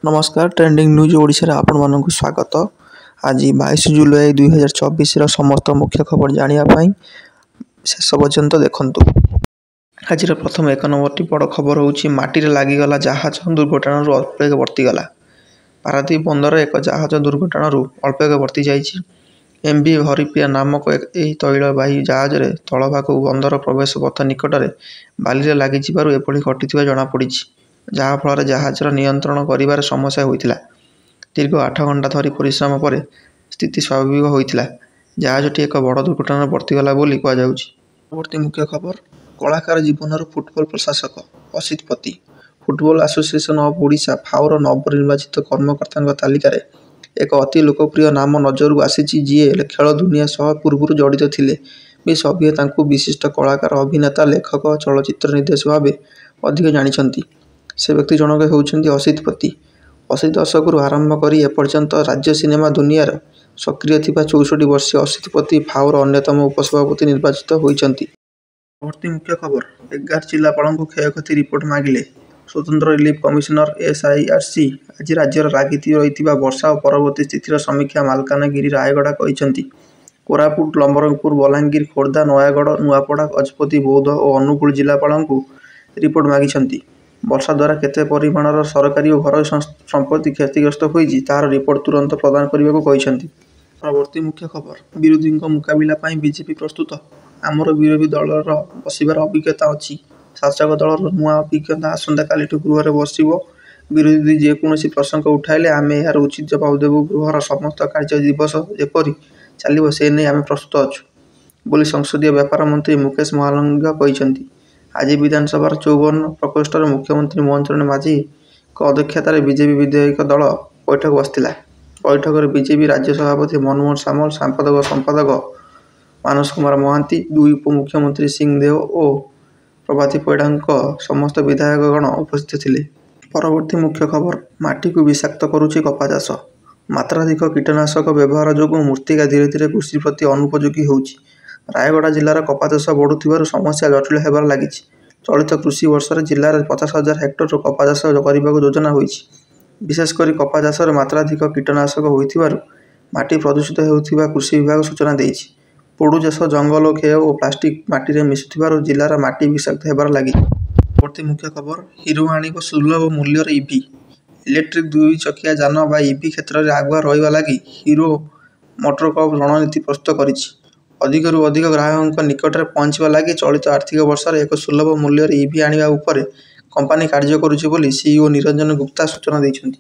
नमस्कार trending news Odisha रे आपण मानक स्वागत। आज 22 जुलाई 2024 समस्त मुख्य खबर जानिया पाई शेष पर्यंत देखंतु। आज प्रथम एक नंबर बड़ खबर होची माटी रे लागी गला जहाज दुर्घटना रु अल्पेक वर्ती गला। पारादीप बंदर एक जहाज दुर्घटना रु अल्पेक वर्ती जाइछि। एमबी हरिप्रिया नामक एक तैलवाही जहाज रे तळभाग बंदर प्रवेश पथ निकट में बाली रे लागि जिबारु एपरि घटिथिबा जणा पड़िछि। जहाँ फल जहाजर नियंत्रण कर समस्या होता। दीर्घ 8 घंटा धरी परिश्रम पर स्थिति स्वाभाविक होता। जहाजटी एक बड़ दुर्घटना वर्तीगला परवर्ती मुख्य खबर कलाकार जीवन फुटबल प्रशासक असित पति। फुटबल एसोसिएशन ऑफ ओडिशा फाउर नवनिर्वाचित कर्मकर्ता तालिकार एक अति लोकप्रिय नाम नजर आसी जी खेल दुनिया सह पूर्व जड़ित थिले भी सभे तांकु विशिष्ट कलाकार अभिनेता लेखक चलचित्र निर्देशक भाव अधिक जानिछंती। से व्यक्ति जनक होउछंती असित पति। 80 दशक आरंभ कर एपर्यंत राज्य सिनेमा दुनियार सक्रिय थिबा 64 वर्षीय असित पति फाउर अन्यतम उपसभापति निर्वाचित होइछंती। परवर्ती मुख्य खबर 11 जिलापाल क्षयक्षति रिपोर्ट मागिले स्वतंत्र रिलीफ कमिशनर एसआईआरसी। आज राज्यर लागिति रहिथिबा वर्षा और परवर्ती स्थितिर समीक्षा मालकानगिरी रायगड़ा कहिछंती। कोरापुट नवरंगपुर बलांगीर खोर्धा नयागढ़ नुआपड़ा गजपति बौद्ध और अनुगुल जिलापाल रिपोर्ट मागिछंती। वर्षा द्वारा केते परिमाणर सरकारी और घर संपत्ति क्षतिग्रस्त होइछि तार रिपोर्ट तुरंत प्रदान करने को कहिछंती। परवर्ती मुख्य खबर विरोधी मुकाबिला पाई बीजेपी प्रस्तुत। आमर विरोधी दलर बसिबार अभिज्ञता अछि। शासक दलर नुआ अभिज्ञता आसंता कालीठू गृह में बसिबो। विरोधी जेकोसी प्रसंग उठाइले आमे यार उचित जवाब देबु। गृहर समस्त कार्य दिवस जेपरि चलिबो से नै आमे प्रस्तुत अछु बोली संसदीय व्यापार मंत्री मुकेश महालंगा कहिछंती। आज विधानसभा 54 प्रकोष्ठर मुख्यमंत्री मोहन चरण माझी अध्यक्षतार बीजेपी विधायक दल बैठक बसला। बैठक में बीजेपी राज्य सभापति मनमोहन सामल संपादक मानस कुमार महांती दुई उपमुख्यमंत्री सिंहदेव और प्रभाती पैढ़ा समस्त विधायकगण उपस्थित थिले। परवर्ती मुख्य खबर माटी को विषाक्त करुछि कपा चाष। मात्राधिक कीटनाशक व्यवहार जोगु मृत्तिका धीरे धीरे कृषि प्रति अनुपयोगी होउछि। रायगड़ा जिलार कपा चाष बढ़ुथिबारु समस्या जटिल हेबार लागिछि। चलित कृषि वर्ष जिलार 50,000 हेक्टर कपा चाष करबाक योजना होइछि। विशेषकर कपा चाष मात्राधिक कीटनाशक होइथिबारु माटी प्रदूषित हेउथिबा कृषि विभाग सूचना देइछि। पोडु चाष जंगल खेय और प्लास्टिक माटी रे मिशुथिबारु जिलार माटी विषाक्त हेबार लागिछि। परवर्ती मुख्य खबर हिरो आनिब सुलभ मूल्यर ईवी। इलेक्ट्रिक दुई चकिया जान बा ईवी क्षेत्र में आगुआ रहिबा लागी हीरो मोटरकप रणनीति प्रस्तुत करिछि। अधिकरू अधिक ग्राहक निकट में पहुंचवा लगी चलित आर्थिक वर्ष एक सुलभ मूल्य ईवी आनिबा उपरे कंपनी कार्य करुछि बोली सीईओ निरंजन गुप्ता सूचना दैछंती।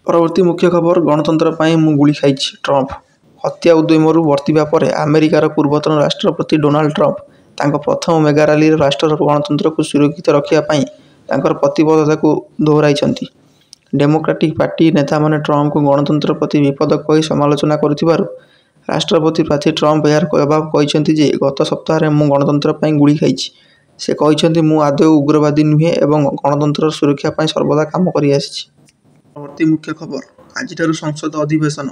परवर्ती मुख्य खबर गणतंत्र पाई मु गुली खाइछि ट्रंप। हत्या उद्यमरू वर्तिबा परे अमेरिकार पूर्वतन राष्ट्रपति डोनाल्ड ट्रंप तांको प्रथम मेगा रैली राष्ट्र गणतंत्र को सुरक्षित रखिया पाई तांकर प्रतिबद्धता को दोहराइछंती। डेमोक्रेटिक पार्टी नेता माने ट्रंप को गणतंत्र प्रति विपद कही समालोचना करुथिबारु राष्ट्रपति प्रार्थी ट्रंप यार जवाब कहिछंती जे गत सप्ताह मु गणतंत्र पाई गुली खाइछि। से कहिछंती मु आदौ उग्रवादी नुहे एवं गणतंत्र सुरक्षा पाई सर्वदा काम करि आसिछि। परवर्ती मुख्य खबर आजिठारु संसद अधिवेशन।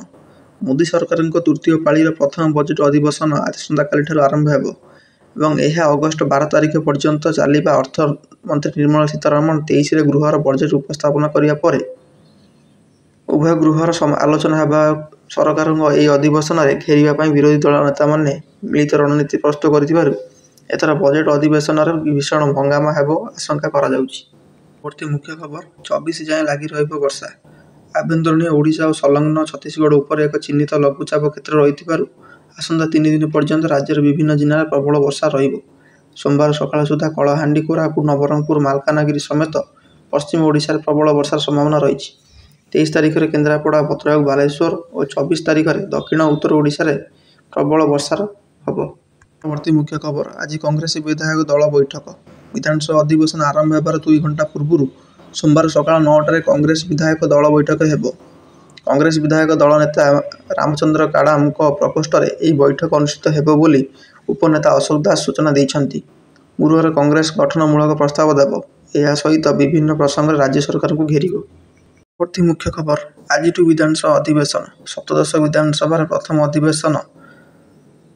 मोदी सरकार तृतीय पाळीर प्रथम बजेट अधिवेशन आसंता कालीठारु आरंभ हेबो एवं यह अगस्त 12 तारिख पर्यंत चलिबा। अर्थ मंत्री निर्मला सीतारमण 23 रे गृहर बजेट उपस्थापन करिया परे उभय गृहर आलोचना हेबा। सरकार अधिवेशन में घेरिया विरोधी दल नेता माने मिलित रणनीति प्रस्तुत करिथिबारु एथर बजेट अधिवेशन भीषण हंगामा हेबो आशंका करा जाउछि। परवर्ती मुख्य खबर 24 जाए लागि रहिबो वर्षा। आभ्यंतरीण ओडिशा और संलग्न छत्तीसगढ़ उपर एक चिन्हित लघुचाप क्षेत्र रहिथिबारु आसंता 3 दिन पर्यंत राज्यर विभिन्न जिल्लार प्रबल वर्षा रहिबो। सोमवार सकाळ सुधा कलाहांडी कोरापुट नवरंगपुर मालकानगिरी समेत पश्चिम ओडिशा प्रबल वर्षार संभावना रही। 23 तारिख में केन्द्रापड़ा भद्रक बालेश्वर और 24 तारिख में दक्षिण उत्तर ओडिशा रे प्रबल वर्षार हबो। परवर्ती मुख्य खबर आज कांग्रेस विधायक दल बैठक। विधानसभा अधिवेशन आरंभ होबार 2 घंटा पूर्व सोमवार सकाळ 9 टे कांग्रेस विधायक दल बैठक हेबो। कांग्रेस विधायक दल नेता रामचंद्र काड़ाम प्रकोष्ठ में यह बैठक अनुष्ठित हेबो बोली उपनेता अशोक दास सूचना दैछंती। गुरुवार कांग्रेस गठनमूलक प्रस्ताव देबो। यह सहित विभिन्न प्रसंग राज्य सरकार को घेरिबो। परवर्ती मुख्य खबर आज विधानसभा अधिवेशन। सप्तदश विधानसभा प्रथम अधिवेशन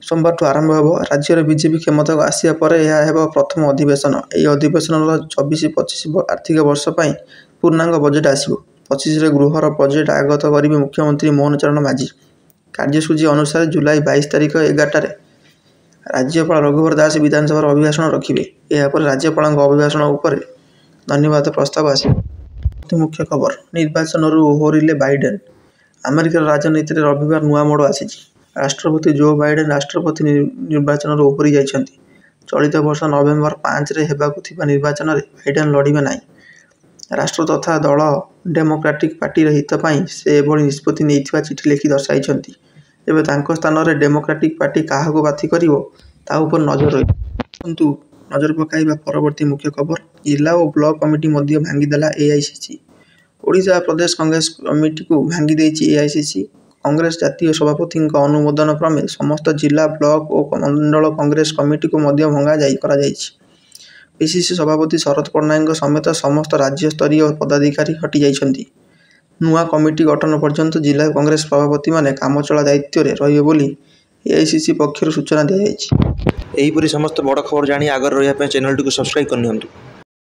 सोमवार आरंभ होबो। राज्य बीजेपी क्षमता को आसिया पर यह हेबो प्रथम अधिवेशन। यह अधिवेशन 24-25 आर्थिक वर्ष पई पूर्णांग बजेट आसिबो। 25ରେ ଗୃହର ବଜେଟ୍ ଆଗତ କରିବେ ମୁଖ୍ୟମନ୍ତ୍ରୀ ମୋହନ ଚରଣ ମାଝୀ। କାର୍ଯ୍ୟସୂଚୀ ଅନୁସାରେ ଜୁଲାଇ 22 ତାରିଖ 11ଟାରେ ରାଜ୍ୟପାଳ ରଘୁବର ଦାସ ବିଧାନସଭାର ଅଭିଭାଷଣ ରଖିବେ। ଏହାପରେ ରାଜ୍ୟପାଳଙ୍କ ଅଭିଭାଷଣ ଉପରେ ଧନ୍ୟବାଦ ପ୍ରସ୍ତାବ ଆସିବ। ମୁଖ୍ୟ ଖବର, ନିର୍ବାଚନରୁ ଓହରିଲେ ବାଇଡେନ୍। ଆମେରିକାର ରାଜନୀତିରେ ରବିବାର ନୂଆ ମୋଡ଼ ଆସିଛି। ରାଷ୍ଟ୍ରପତି ଜୋ ବାଇଡେନ୍ ରାଷ୍ଟ୍ରପତି ନିର୍ବାଚନରୁ ଓହରି ଯାଇଛନ୍ତି। ଚଳିତ ବର୍ଷ ନଭେମ୍ବର 5ରେ ହେବାକୁ ଥିବା ନିର୍ବାଚନରେ ବାଇଡେନ୍ ଲଢ଼ିବେ ନାହିଁ। ରାଷ୍ଟ୍ର ତଥା ଦଳ ଡେମୋକ୍ରାଟିକ୍ ପାର୍ଟିର ହିତ ପାଇଁ ସେ ଏଭଳି ନିଷ୍ପତ୍ତି ନେଇଥିବା ଚିଠି ଲେଖି ଦର୍ଶାଇଛନ୍ତି। ଏବେ ତାଙ୍କ ସ୍ଥାନରେ ଡେମୋକ୍ରାଟିକ୍ ପାର୍ଟି କାହାକୁ ପ୍ରାର୍ଥୀ କରିବ, ତା ଉପରେ ନଜର ରହିବ। କିନ୍ତୁ ନଜର ପକାଇବା ପରବର୍ତ୍ତୀ ମୁଖ୍ୟ ଖବର, ଜିଲ୍ଲା ଓ ବ୍ଲକ କମିଟି ମଧ୍ୟ ଭାଙ୍ଗିଦେଲା ଏଆଇସିସି। ଓଡ଼ିଶା ପ୍ରଦେଶ କଂଗ୍ରେସ କମିଟିକୁ ଭାଙ୍ଗି ଦେଇଛି ଏଆଇସିସି। କଂଗ୍ରେସ ଜାତୀୟ ସଭାପତିଙ୍କ ଅନୁମୋଦନ କ୍ରମେ ସମସ୍ତ ଜିଲ୍ଲା, ବ୍ଲକ ଓ ମଣ୍ଡଳ କଂଗ୍ରେସ କମିଟିକୁ ମଧ୍ୟ ଭଙ୍ଗା କରାଯାଇଛି। ପିସିସି ସଭାପତି ଶରଦ ପଟ୍ଟନାୟକଙ୍କ ସମେତ ସମସ୍ତ ରାଜ୍ୟସ୍ତରୀୟ ପଦାଧିକାରୀ ହଟିଯାଇଛନ୍ତି। ନୂଆ କମିଟି ଗଠନ ପର୍ଯ୍ୟନ୍ତ ଜିଲ୍ଲା କଂଗ୍ରେସ ସଭାପତିମାନେ କାମଚଳା ଦାୟିତ୍ୱରେ ରହିବେ ବୋଲି ଏଆଇସିସି ପକ୍ଷରୁ ସୂଚନା ଦିଆଯାଇଛି। ଏହିପରି ସମସ୍ତ ବଡ଼ ଖବର ଜାଣି ଆଗରେ ରହିବା ପାଇଁ ଚ୍ୟାନେଲଟିକୁ ସବସ୍କ୍ରାଇବ୍ କରିନିଅନ୍ତୁ।